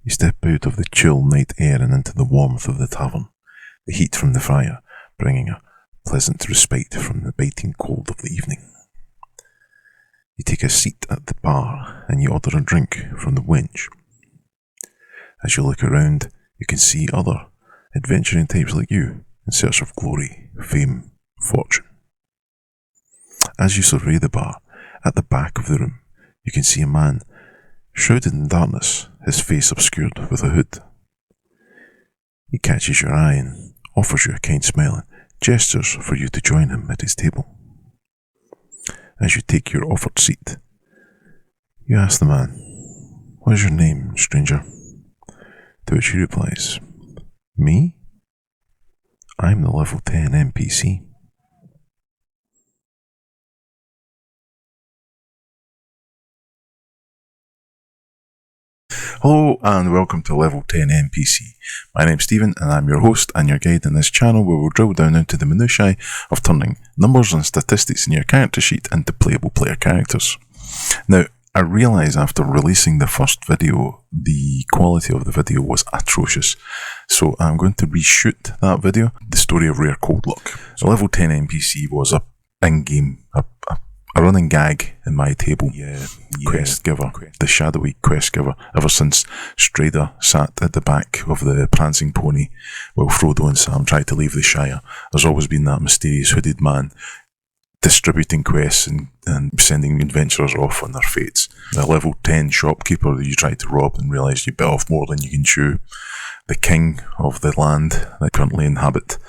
You step out of the chill night air and into the warmth of the tavern, the heat from the fire bringing a pleasant respite from the biting cold of the evening. You take a seat at the bar and you order a drink from the wench. As you look around, you can see other adventuring types like you in search of glory, fame, fortune. As you survey the bar, at the back of the room, you can see a man shrouded in darkness, his face obscured with a hood. He catches your eye and offers you a kind smile and gestures for you to join him at his table. As you take your offered seat, you ask the man, "What is your name, stranger?" To which he replies, "Me? I'm the level 10 NPC. Hello and welcome to Level 10 NPC. My name's Stephen and I'm your host and your guide in this channel where we'll drill down into the minutiae of turning numbers and statistics in your character sheet into playable player characters. Now, I realise after releasing the first video, the quality of the video was atrocious, so I'm going to reshoot that video, the story of Rair Coldluck. So Level 10 NPC was a in-game, a running gag in my table, quest giver, the shadowy quest giver, ever since Strider sat at the back of the prancing pony while Frodo and Sam tried to leave the Shire. There's always been that mysterious hooded man distributing quests and sending adventurers off on their fates. The level 10 shopkeeper that you tried to rob and realised you bit off more than you can chew. The king of the land that you currently inhabit.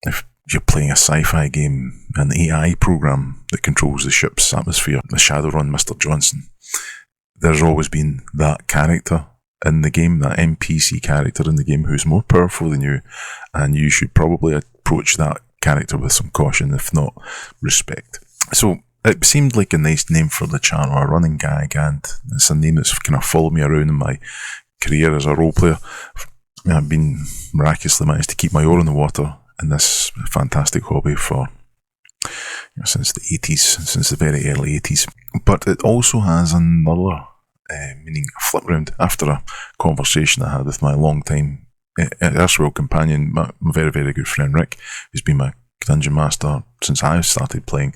If you're playing a sci-fi game, an AI program that controls the ship's atmosphere, the Shadowrun Mr. Johnson, there's always been that character in the game, that NPC character in the game who's more powerful than you, and you should probably approach that character with some caution, if not respect. So it seemed like a nice name for the channel, a running gag, and it's a name that's kind of followed me around in my career as a role player. I've been miraculously managed to keep my oar in the water in this fantastic hobby for since the 80s, since the very early 80s. But it also has another meaning, a flip round after a conversation I had with my long-time erstwhile companion, my very, very good friend Rick, who's been my dungeon master since I started playing.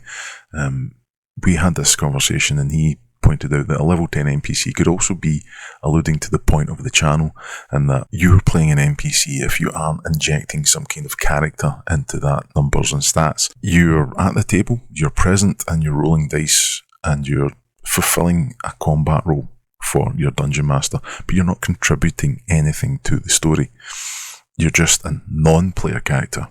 We had this conversation and he pointed out that a level 10 NPC could also be alluding to the point of the channel, and that you're playing an NPC if you aren't injecting some kind of character into that numbers and stats. You're at the table, you're present, and you're rolling dice, and you're fulfilling a combat role for your dungeon master, but you're not contributing anything to the story. You're just a non-player character,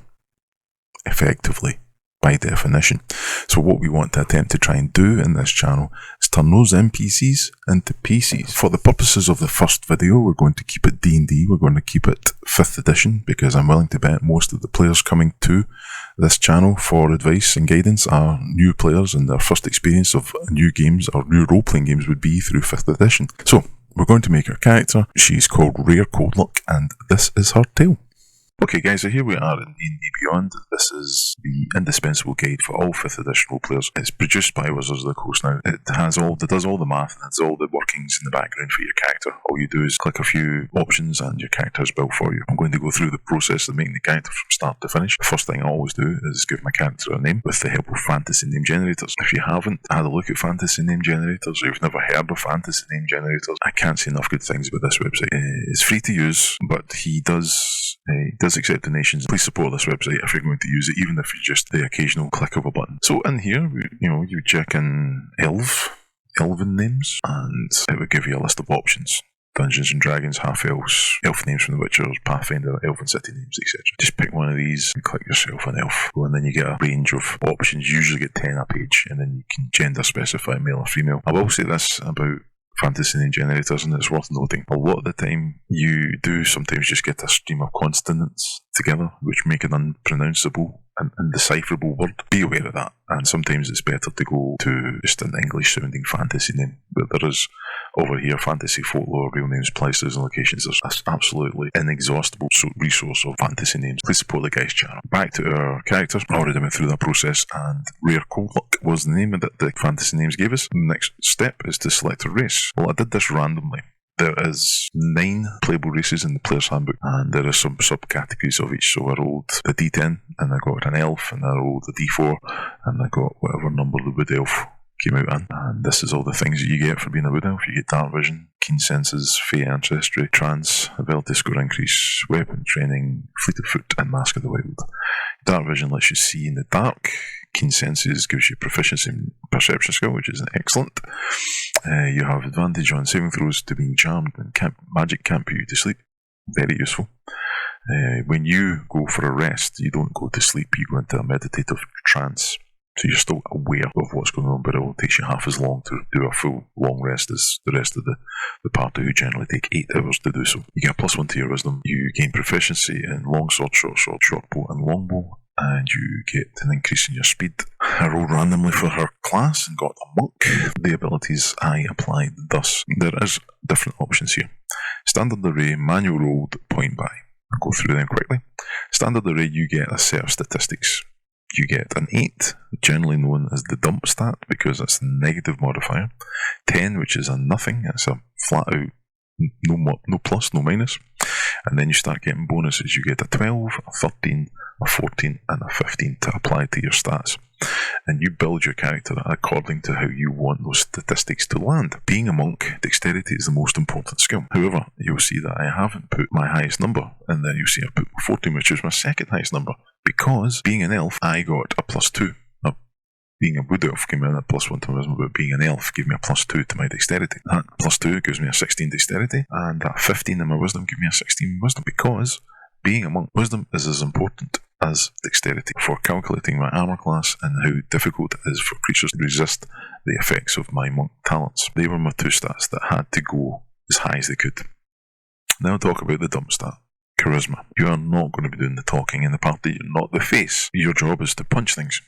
effectively, by definition. So what we want to attempt to try and do in this channel is turn those NPCs into PCs. For the purposes of the first video, we're going to keep it D&D, we're going to keep it 5th edition, because I'm willing to bet most of the players coming to this channel for advice and guidance are new players, and their first experience of new games or new role-playing games would be through 5th edition. So we're going to make our character. She's called Rair Coldluck, and this is her tale. Okay guys, so here we are in D&D Beyond. This is the indispensable guide for all 5th edition role players. It's produced by Wizards of the Coast now. It does all the math and it's all the workings in the background for your character. All you do is click a few options and your character is built for you. I'm going to go through the process of making the character from start to finish. The first thing I always do is give my character a name with the help of fantasy name generators. If you haven't had a look at fantasy name generators, or you've never heard of fantasy name generators, I can't say enough good things about this website. It's free to use, but he does accept donations. Please support this website if you're going to use it, even if it's just the occasional click of a button. So in here, you check in elven names, and it would give you a list of options. Dungeons and Dragons, half-elves, elf names from the Witcher, Pathfinder, elven city names, etc. Just pick one of these and click yourself an elf. And then you get a range of options. You usually get 10 a page, and then you can gender specify male or female. I will say this about fantasy name generators, and it's worth noting, a lot of the time you do sometimes just get a stream of consonants together which make an unpronounceable and indecipherable word. Be aware of that, and sometimes it's better to go to just an English sounding fantasy name. But there is over here fantasy, folklore, real names, places and locations. There's an absolutely inexhaustible resource of fantasy names. Please support the guys' channel. Back to our characters. I already went through that process, and Rair Coldluck was the name that the fantasy names gave us. The next step is to select a race. Well, I did this randomly. There is 9 playable races in the player's handbook, and there are some subcategories of each. So I rolled the D10, and I got an elf, and I rolled the D4, and I got whatever number the wood elf came out in. And this is all the things that you get for being a wood elf. You get dark vision, keen senses, fey ancestry, trance, ability score increase, weapon training, fleet of foot, and mask of the wild. Dark vision lets you see in the dark. Keen senses gives you proficiency in perception skill, which is excellent. You have advantage on saving throws to being charmed, and magic can't put you to sleep. Very useful. When you go for a rest, you don't go to sleep, you go into a meditative trance. So you're still aware of what's going on, but it will take you half as long to do a full long rest as the rest of the party, who generally take 8 hours to do so. You get a +1 to your wisdom. You gain proficiency in longsword, short sword, shortbow, and longbow, and you get an increase in your speed. I rolled randomly for her class and got a monk. The abilities I applied thus. There is different options here. Standard array, manual rolled, point by. I'll go through them quickly. Standard array, you get a set of statistics. You get an 8, generally known as the dump stat, because it's the negative modifier. 10, which is a nothing, it's a flat out no plus, no minus. And then you start getting bonuses. You get a 12, a 13, a 14, and a 15 to apply to your stats. And you build your character according to how you want those statistics to land. Being a monk, dexterity is the most important skill. However, you'll see that I haven't put my highest number, and then you'll see I put 14, which is my second highest number, because being an elf, I got a +2. Being a wood elf gave me a +1 to wisdom, but being an elf gave me a +2 to my dexterity. That +2 gives me a 16 dexterity, and that 15 in my wisdom gave me a 16 wisdom, because being a monk, wisdom is as important as dexterity for calculating my armor class and how difficult it is for creatures to resist the effects of my monk talents. They were my 2 stats that had to go as high as they could. Now I'll talk about the dump stat. Charisma. You are not going to be doing the talking in the party. You're not the face. Your job is to punch things.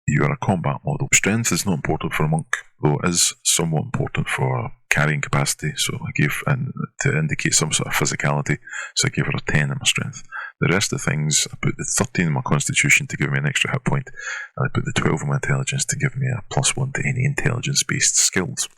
You are a combat model. Strength is not important for a monk, though it is somewhat important for carrying capacity, so I gave, and to indicate some sort of physicality, so I gave her a 10 in my strength. The rest of the things, I put the 13 in my constitution to give me an extra hit point, and I put the 12 in my intelligence to give me a +1 to any intelligence-based skills.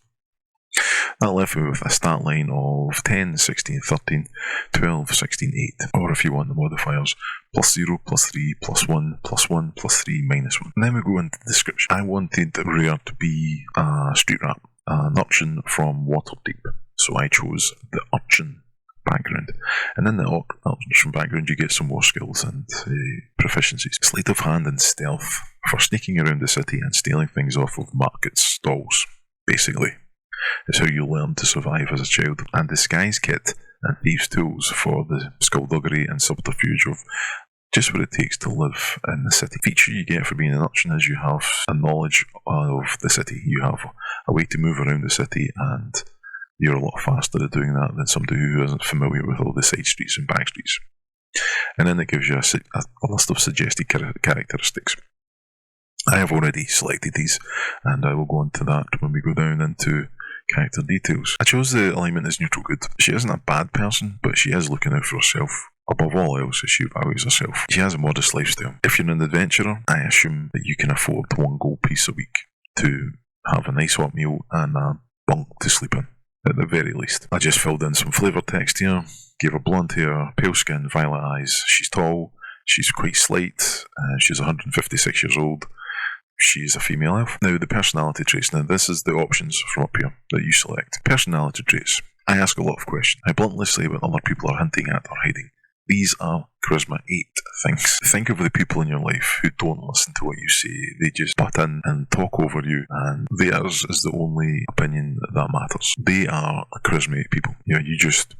That left me with a stat line of 10, 16, 13, 12, 16, 8, or if you want the modifiers, +0, +3, +1, +1, +3, -1. And then we go into the description. I wanted Rair to be a street rat, an urchin from Waterdeep, so I chose the urchin background. And in the urchin background you get some more skills and proficiencies. Sleight of hand and stealth for sneaking around the city and stealing things off of market stalls, basically. It's how you learn to survive as a child. And disguise kit and thieves' tools for the skullduggery and subterfuge of just what it takes to live in the city. Feature you get for being an urchin is you have a knowledge of the city. You have a way to move around the city, and you're a lot faster at doing that than somebody who isn't familiar with all the side streets and back streets. And then it gives you a list of suggested characteristics. I have already selected these, and I will go into that when we go down into character details. I chose the alignment as neutral good. She isn't a bad person, but she is looking out for herself. Above all else, she values herself. She has a modest lifestyle. If you're an adventurer, I assume that you can afford 1 gold piece a week to have a nice hot meal and a bunk to sleep in, at the very least. I just filled in some flavour text here, gave her blonde hair, pale skin, violet eyes. She's tall, she's quite slight, she's 156 years old. She's a female elf. Now, the personality traits. Now, this is the options from up here that you select. Personality traits. I ask a lot of questions. I bluntly say what other people are hinting at or hiding. These are Charisma 8 things. Think of the people in your life who don't listen to what you say. They just butt in and talk over you, and theirs is the only opinion that matters. They are Charisma 8 people. You just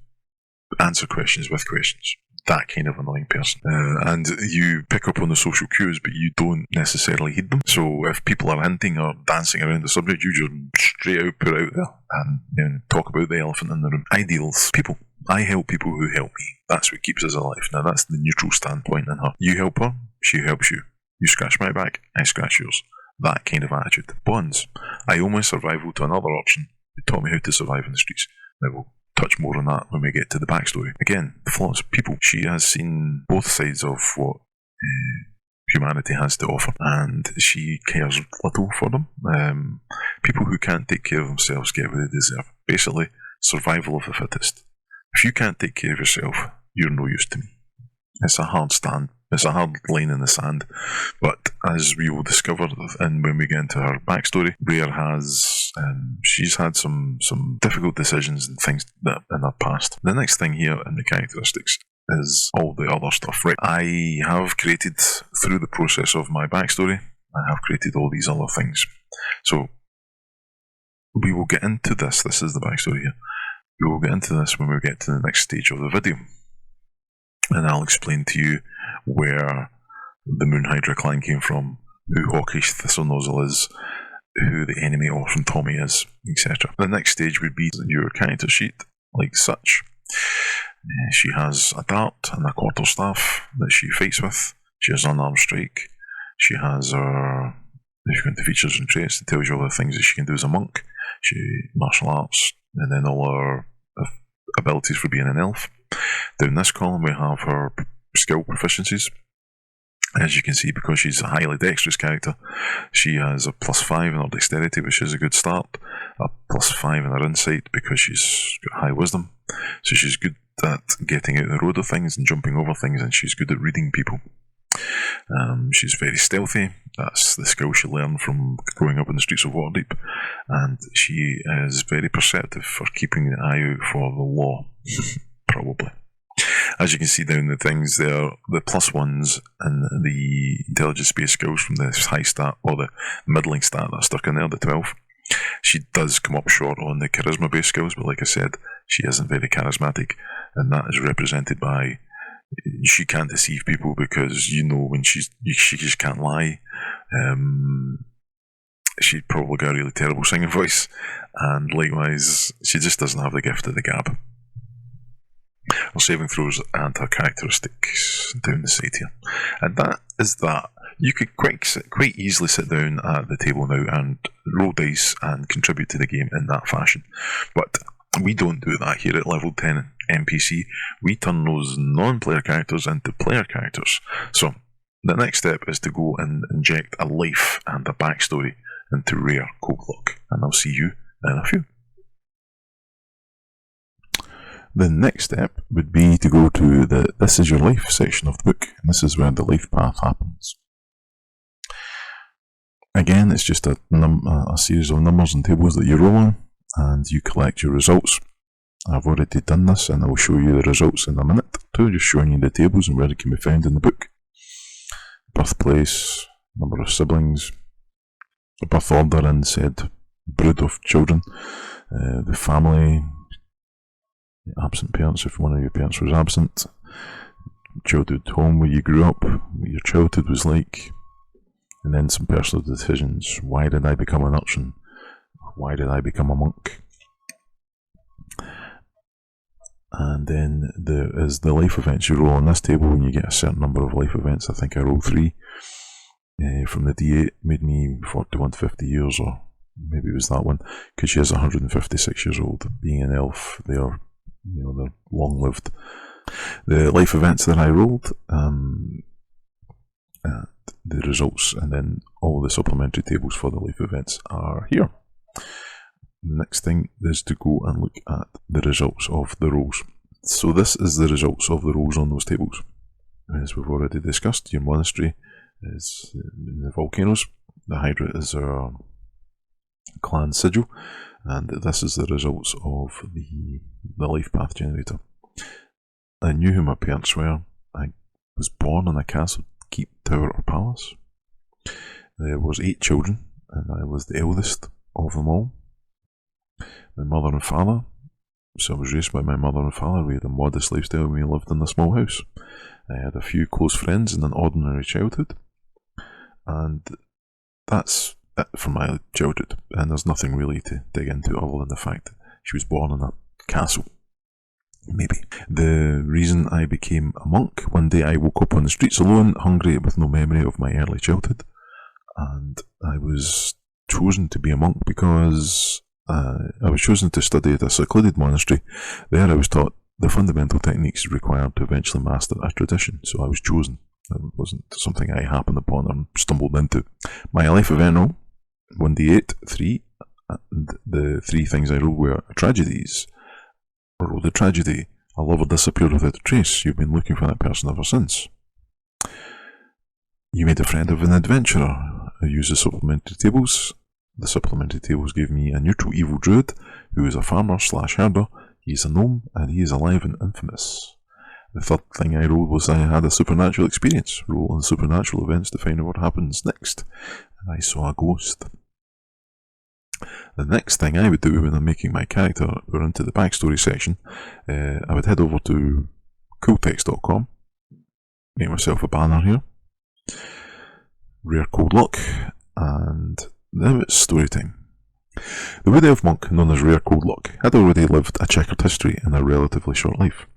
answer questions with questions. That kind of annoying person. And you pick up on the social cues, but you don't necessarily heed them. So if people are hinting or dancing around the subject, you just straight out put it out there and talk about the elephant in the room. Ideals. People. I help people who help me. That's what keeps us alive. Now that's the neutral standpoint in her. You help her, she helps you. You scratch my back, I scratch yours. That kind of attitude. Bonds. I owe my survival to another urchin who taught me how to survive in the streets. Now we'll touch more on that when we get to the backstory. Again, the flaws. People. She has seen both sides of what humanity has to offer, and she cares little for them. People who can't take care of themselves get what they deserve. Basically, survival of the fittest. If you can't take care of yourself, you're no use to me. It's a hard stand. It's a hard line in the sand. But as we will discover, and when we get into her backstory, Rair has she's had some difficult decisions and things that in her past. The next thing here in the characteristics is all the other stuff. Right, I have created through the process of my backstory. I have created all these other things. So we will get into this. This is the backstory here. We will get into this when we get to the next stage of the video. And I'll explain to you where the Moon Hydra clan came from, who Hawkish Thistlenozzle is, who the enemy Orphan Tommy is, etc. The next stage would be your character sheet, like such. She has a dart and a quarterstaff that she fights with. She has unarmed strike. She has her, if you go into features and traits, it tells you all the things that she can do as a monk. She martial arts, and then all her abilities for being an elf. Down this column we have her skill proficiencies. As you can see, because she's a highly dexterous character, she has a +5 in her dexterity, which is a good start, a +5 in her insight because she's got high wisdom, so she's good at getting out the road of things and jumping over things, and she's good at reading people. She's very stealthy. That's the skill she learned from growing up in the streets of Waterdeep, and she is very perceptive for keeping an eye out for the law. Probably. As you can see down the things there, the +1s and the intelligence based skills from the high stat or the middling stat that's stuck in there, the 12. She does come up short on the charisma based skills, but like I said, she isn't very charismatic, and that is represented by she can't deceive people because when she just can't lie. She probably got a really terrible singing voice, and likewise, she just doesn't have the gift of the gab. Her saving throws and her characteristics down the side here, and that is that. You could quite easily sit down at the table now and roll dice and contribute to the game in that fashion, but we don't do that here at level 10 NPC. We turn those non-player characters into player characters. So the next step is to go and inject a life and a backstory into Rair Coldluck, and I'll see you in a few. The next step would be to go to the This Is Your Life section of the book, and this is where the life path happens. Again, it's just a series of numbers and tables that you roll on, and you collect your results. I've already done this, and I will show you the results in a minute too, just showing you the tables and where they can be found in the book. Birthplace, number of siblings, birth order and said brood of children, the family, absent parents if one of your parents was absent, childhood home where you grew up, what your childhood was like, and then some personal decisions. Why did I become an urchin? Why did I become a monk? And then there is the life events you roll on this table when you get a certain number of life events. I think I rolled 3 from the D8, made me 41 to 50 years, or maybe it was that one, because she is 156 years old. Being an elf, they're long lived. The life events that I rolled, the results, and then all the supplementary tables for the life events are here. The next thing is to go and look at the results of the rolls. So this is the results of the rolls on those tables. As we've already discussed, your monastery is in the volcanoes, the Hydra is our clan sigil, and this is the results of the life path generator. I knew who my parents were. I was born in a castle, keep, tower or palace. There was 8 children, and I was the eldest of them all. My mother and father, so I was raised by my mother and father. We had a modest lifestyle and we lived in a small house. I had a few close friends in an ordinary childhood, and that's it for my childhood, and there's nothing really to dig into other than the fact that she was born in a castle. Maybe. The reason I became a monk: one day I woke up on the streets alone, hungry, with no memory of my early childhood, and I was chosen to be a monk because I was chosen to study at a secluded monastery. There I was taught the fundamental techniques required to eventually master a tradition, so I was chosen. It wasn't something I happened upon or stumbled into. My life event roll, 1d8, 3, and the 3 things I rolled were tragedies. I wrote the tragedy. A lover disappeared without a trace. You've been looking for that person ever since. You made a friend of an adventurer. I used the supplementary tables. The supplementary tables gave me a neutral evil druid who is a farmer/herder. He is a gnome and he is alive and infamous. The third thing I rolled was I had a supernatural experience. Roll on supernatural events to find out what happens next. And I saw a ghost. The next thing I would do when I'm making my character, we're into the backstory section, I would head over to cooltext.com, make myself a banner here, Rair Coldluck, and now it's story time. The wood elf monk known as Rair Coldluck had already lived a checkered history in a relatively short life.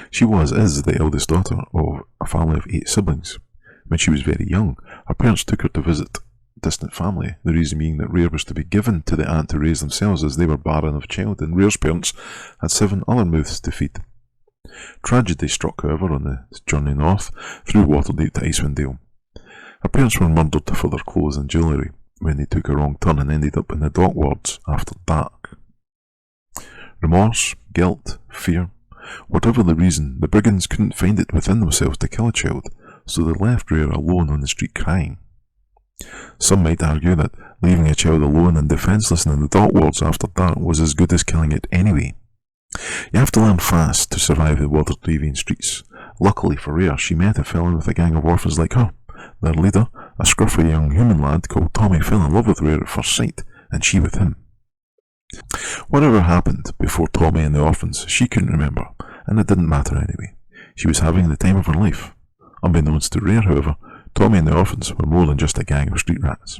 She is the eldest daughter of a family of 8 siblings. When she was very young, her parents took her to visit distant family, the reason being that Rair was to be given to the aunt to raise themselves as they were barren of child, and Rair's parents had 7 other mouths to feed. Tragedy struck, however, on the journey north through Waterdeep to Icewind Dale. Her parents were murdered for their clothes and jewellery when they took a wrong turn and ended up in the dock wards after dark. Remorse, guilt, fear, whatever the reason, the brigands couldn't find it within themselves to kill a child, so they left Rair alone on the street crying. Some might argue that leaving a child alone and defenceless in the dock wards after dark was as good as killing it anyway. You have to learn fast to survive the Waterdeepian streets. Luckily for Rair, she met and fell in with a gang of orphans like her. Their leader, a scruffy young human lad called Tommy, fell in love with Rair at first sight, and she with him. Whatever happened before Tommy and the orphans, she couldn't remember, and it didn't matter anyway. She was having the time of her life. Unbeknownst to Rair, however, Tommy and the orphans were more than just a gang of street rats.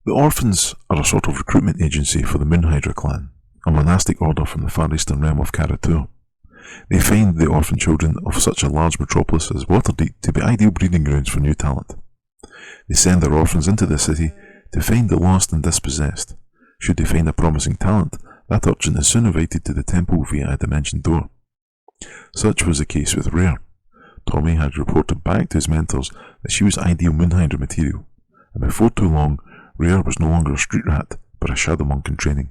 The orphans are a sort of recruitment agency for the Moonhydra clan, a monastic order from the far eastern realm of Karatur. They find the orphan children of such a large metropolis as Waterdeep to be ideal breeding grounds for new talent. They send their orphans into the city to find the lost and dispossessed. Should they find a promising talent, that urchin is soon invited to the temple via a dimension door. Such was the case with Rair. Tommy had reported back to his mentors that she was ideal Moonhydra material, and before too long, Rair was no longer a street rat, but a shadow monk in training.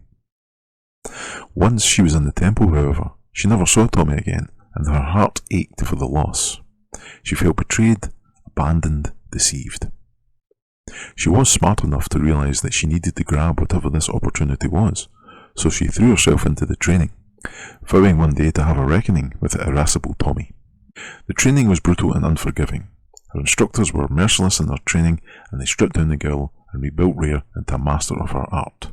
Once she was in the temple, however, she never saw Tommy again, and her heart ached for the loss. She felt betrayed, abandoned, deceived. She was smart enough to realise that she needed to grab whatever this opportunity was, so she threw herself into the training, vowing one day to have a reckoning with the irascible Tommy. The training was brutal and unforgiving. Her instructors were merciless in their training, and they stripped down the girl and rebuilt Rair into a master of her art.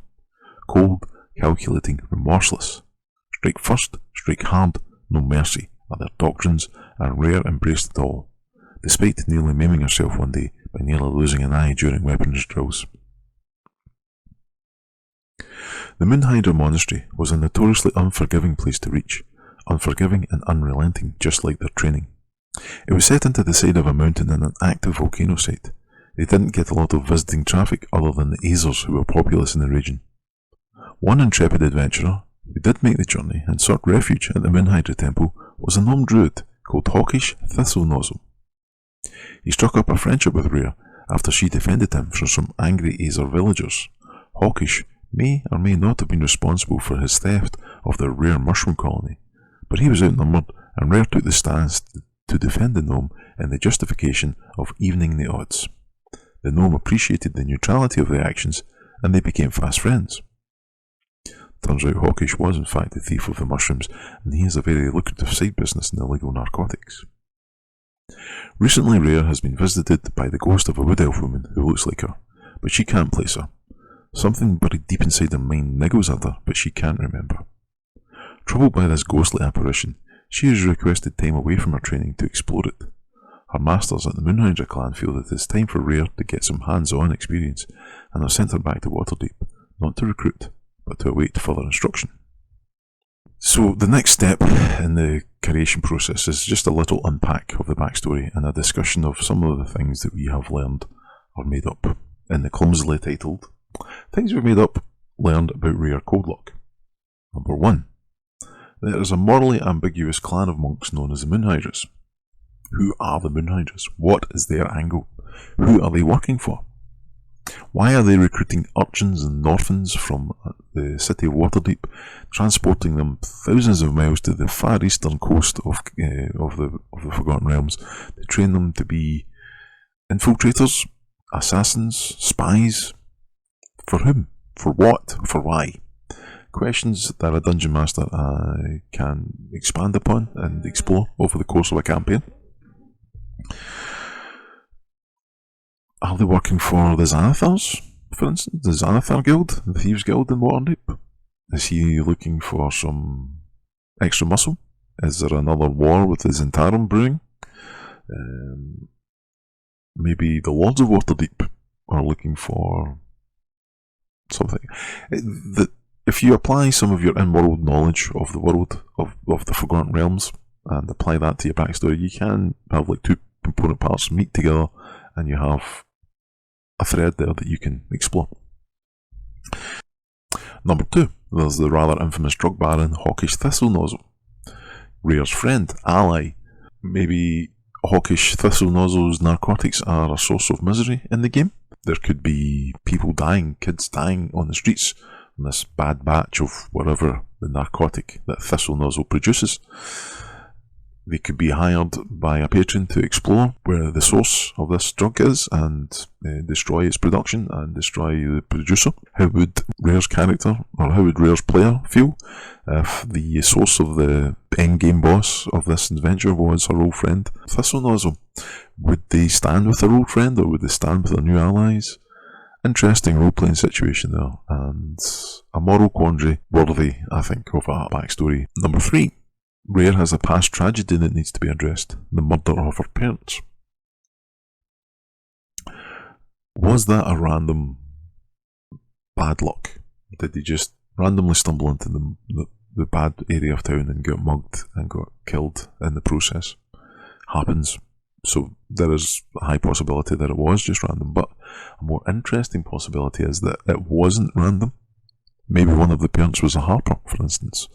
Cold, calculating, remorseless. Strike first, strike hard, no mercy are their doctrines, and Rair embraced it all, despite nearly maiming herself one day by nearly losing an eye during weapons drills. The Moonhydra Monastery was a notoriously unforgiving place to reach, unforgiving and unrelenting, just like their training. It was set into the side of a mountain in an active volcano site. They didn't get a lot of visiting traffic other than the Azers who were populous in the region. One intrepid adventurer who did make the journey and sought refuge at the Moonhydra Temple was a gnome druid called Hawkish Thistlenozzle. He struck up a friendship with Rair after she defended him from some angry Azer villagers. Hawkish may or may not have been responsible for his theft of the rare mushroom colony, but he was outnumbered, and Rair took the stance to defend the gnome in the justification of evening the odds. The gnome appreciated the neutrality of the actions, and they became fast friends. Turns out Hawkish was in fact the thief of the mushrooms, and he has a very lucrative side business in illegal narcotics. Recently Rair has been visited by the ghost of a wood elf woman who looks like her, but she can't place her. Something buried deep inside her mind niggles at her, but she can't remember. Troubled by this ghostly apparition, she has requested time away from her training to explore it. Her masters at the Moonhydra clan feel that it's time for Rair to get some hands-on experience, and have sent her back to Waterdeep, not to recruit, but to await further instruction. So the next step in the creation process is just a little unpack of the backstory and a discussion of some of the things that we have learned or made up in the clumsily titled Things We've Made Up, Learned About Rair Coldluck. Number 1. There is a morally ambiguous clan of monks known as the Moonhydras. Who are the Moonhydras? What is their angle? Who are they working for? Why are they recruiting urchins and orphans from the city of Waterdeep, transporting them thousands of miles to the far eastern coast of the Forgotten Realms to train them to be infiltrators, assassins, spies? For whom? For what? For why? Questions that a dungeon master can expand upon and explore over the course of a campaign. Are they working for the Xanathars, for instance? The Xanathar Guild, the Thieves Guild in Waterdeep? Is he looking for some extra muscle? Is there another war with the Zentarum brewing? Maybe the Lords of Waterdeep are looking for something. If you apply some of your in-world knowledge of the world of the Forgotten Realms and apply that to your backstory, you can have like two component parts meet together and you have a thread there that you can explore. Number 2, there's the rather infamous drug baron Hawkish Thistlenozzle. Rair's friend, ally. Maybe Hawkish Thistlenozzle's narcotics are a source of misery in the game. There could be people dying, kids dying on the streets from this bad batch of whatever the narcotic that Thistlenozzle produces. They could be hired by a patron to explore where the source of this drug is and destroy its production and destroy the producer. How would Rair's character, or how would Rair's player feel if the source of the endgame boss of this adventure was her old friend Thistlenozzle? Would they stand with their old friend or would they stand with their new allies? Interesting role-playing situation there, and a moral quandary worthy, I think, of a backstory. Number 3. Rair has a past tragedy that needs to be addressed, the murder of her parents. Was that a random bad luck? Did they just randomly stumble into the bad area of town and get mugged and got killed in the process? Happens. So there is a high possibility that it was just random, but a more interesting possibility is that it wasn't random. Maybe one of the parents was a harper, for instance,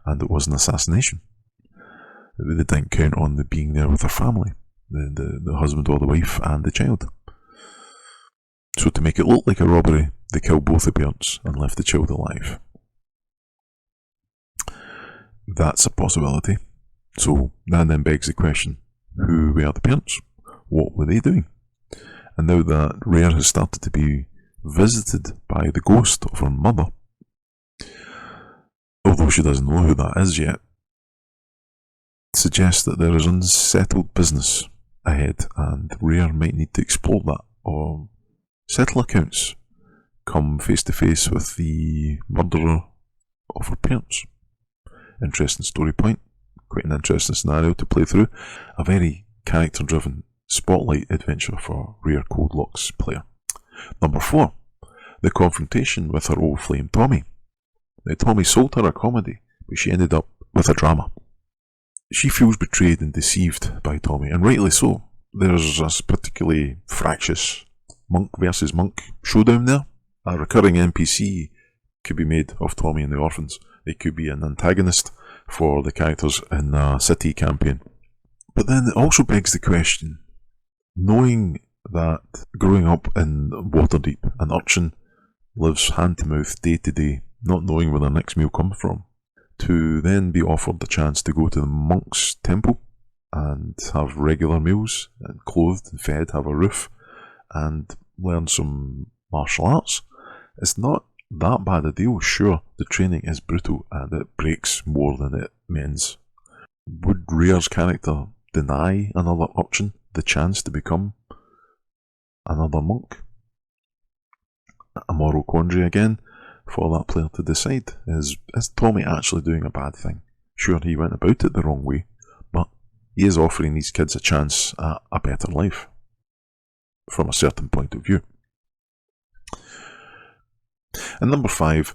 and it was an assassination. They didn't count on the being there with their family, the husband or the wife and the child. So to make it look like a robbery, they killed both the parents and left the child alive. That's a possibility. So that then begs the question, who were the parents? What were they doing? And now that Rair has started to be visited by the ghost of her mother, although she doesn't know who that is yet, suggests that there is unsettled business ahead and Rair might need to explore that or settle accounts, come face to face with the murderer of her parents. Interesting story point, quite an interesting scenario to play through, a very character driven spotlight adventure for Rair Coldluck's player. Number 4, the confrontation with her old flame Tommy. Now, Tommy sold her a comedy, but she ended up with a drama. She feels betrayed and deceived by Tommy, and rightly so. There's a particularly fractious monk versus monk showdown there. A recurring NPC could be made of Tommy and the orphans. It could be an antagonist for the characters in a city campaign. But then it also begs the question, knowing that growing up in Waterdeep, an urchin lives hand to mouth day to day, not knowing where their next meal comes from, to then be offered the chance to go to the monk's temple and have regular meals and clothed and fed, have a roof and learn some martial arts, it's not that bad a deal. Sure, the training is brutal and it breaks more than it mends. Would Rair's character deny another urchin the chance to become another monk? A moral quandary again for that player to decide. Is Tommy actually doing a bad thing? Sure, he went about it the wrong way, but he is offering these kids a chance at a better life from a certain point of view. And number 5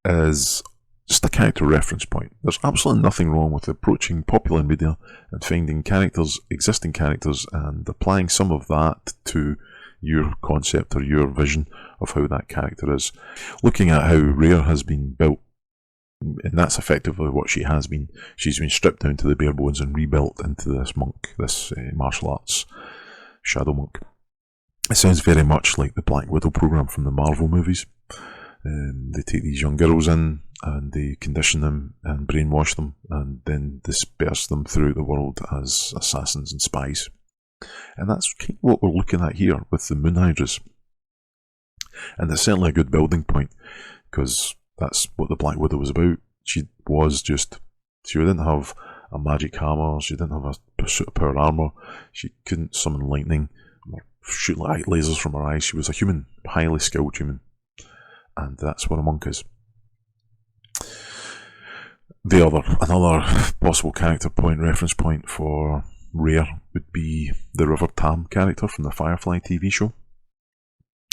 is just a character reference point. There's absolutely nothing wrong with approaching popular media and finding characters, existing characters, and applying some of that to your concept or your vision of how that character is. Looking at how Rair has been built, and that's effectively what she has been. She's been stripped down to the bare bones and rebuilt into this monk, this martial arts shadow monk. It sounds very much like the Black Widow program from the Marvel movies. They take these young girls in and they condition them and brainwash them and then disperse them throughout the world as assassins and spies. And that's kind of what we're looking at here with the Moon Hydras. And it's certainly a good building point, because that's what the Black Widow was about. She didn't have a magic hammer, she didn't have a suit of power armor, she couldn't summon lightning or shoot light lasers from her eyes. She was a human, highly skilled human. And that's what a monk is. Another possible character point, reference point for Rair would be the River Tam character from the Firefly TV show.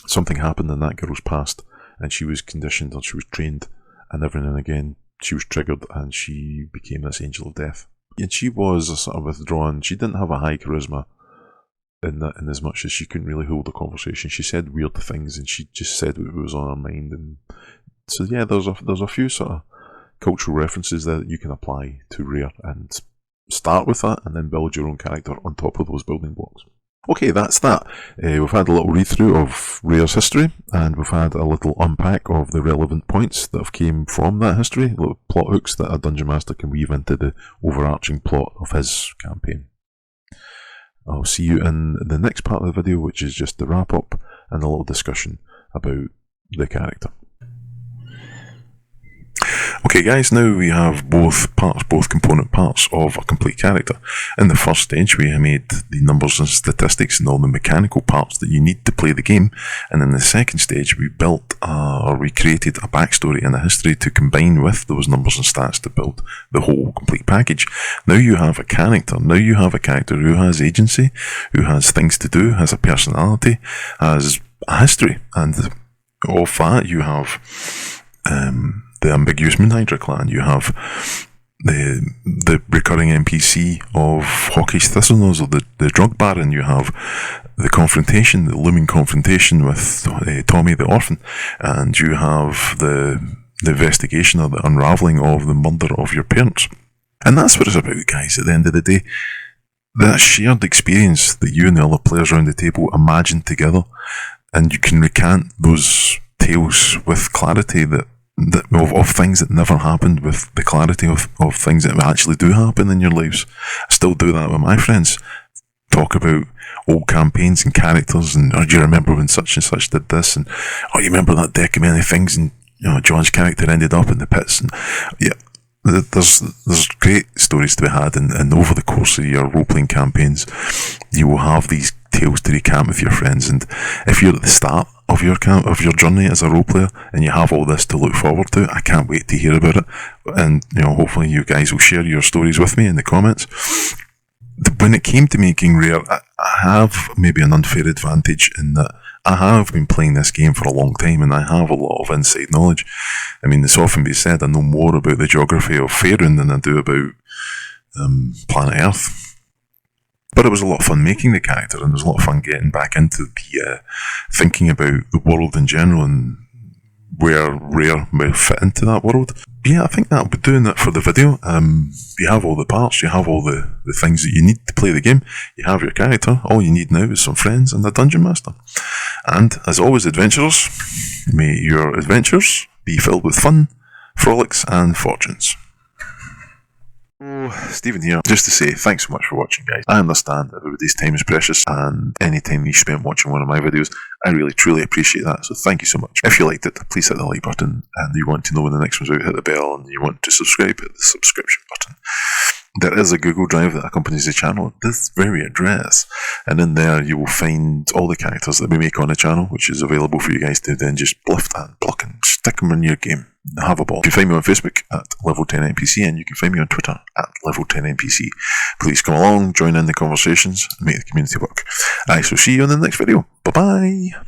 Something happened in that girl's past, and she was conditioned, or she was trained, and every now and again she was triggered, and she became this angel of death. And she was a sort of withdrawn. She didn't have a high charisma, in as much as she couldn't really hold a conversation. She said weird things, and she just said what was on her mind. And so yeah, there's a few sort of cultural references there that you can apply to Rair, and start with that, and then build your own character on top of those building blocks. Okay, that's that. We've had a little read through of Rair's history, and we've had a little unpack of the relevant points that have came from that history, little plot hooks that a Dungeon Master can weave into the overarching plot of his campaign. I'll see you in the next part of the video, which is just the wrap up and a little discussion about the character. Okay guys, now we have both component parts of a complete character. In the first stage we made the numbers and statistics and all the mechanical parts that you need to play the game, and in the second stage we created a backstory and a history to combine with those numbers and stats to build the whole complete package. Now you have a character who has agency, who has things to do, has a personality, has a history, and of that you have the ambiguous Moon Hydra clan, you have the recurring NPC of Hawkish Thistlenose, or the drug baron, you have the looming confrontation with Tommy the orphan, and you have the investigation or the unravelling of the murder of your parents. And that's what it's about, guys, at the end of the day. That shared experience that you and the other players around the table imagine together, and you can recant those tales with clarity of things that never happened, with the clarity of things that actually do happen in your lives. I still do that with my friends. Talk about old campaigns and characters, and do you remember when such and such did this, and you remember that deck of many things, and John's character ended up in the pits, and yeah, there's great stories to be had, and over the course of your role-playing campaigns you will have these tales to recount with your friends. And if you're at the start of your journey as a role player and you have all this to look forward to, I can't wait to hear about it. And hopefully you guys will share your stories with me in the comments. When it came to making Rair, I have maybe an unfair advantage in that I have been playing this game for a long time, and I have a lot of inside knowledge. I mean, it's often been said I know more about the geography of Faerun than I do about planet Earth. But it was a lot of fun making the character, and it was a lot of fun getting back into the thinking about the world in general and where Rair may fit into that world. Yeah, I think that'll be doing it for the video. You have all the parts, you have all the things that you need to play the game. You have your character. All you need now is some friends and a Dungeon Master. And as always, adventurers, may your adventures be filled with fun, frolics and fortunes. Stephen here, just to say thanks so much for watching, guys. I understand everybody's time is precious, and any time you spent watching one of my videos, I really truly appreciate that, so thank you so much. If you liked it, please hit the like button, and you want to know when the next one's out, hit the bell, and you want to subscribe, hit the subscription button. There is a Google Drive that accompanies the channel at this very address, and in there you will find all the characters that we make on the channel, which is available for you guys to then just bluff and pluck and stick them in your game. Have a ball. You can find me on Facebook at Level 10 NPC, and you can find me on Twitter at Level 10 NPC. Please come along, join in the conversations, and make the community work. I shall see you in the next video. Bye bye.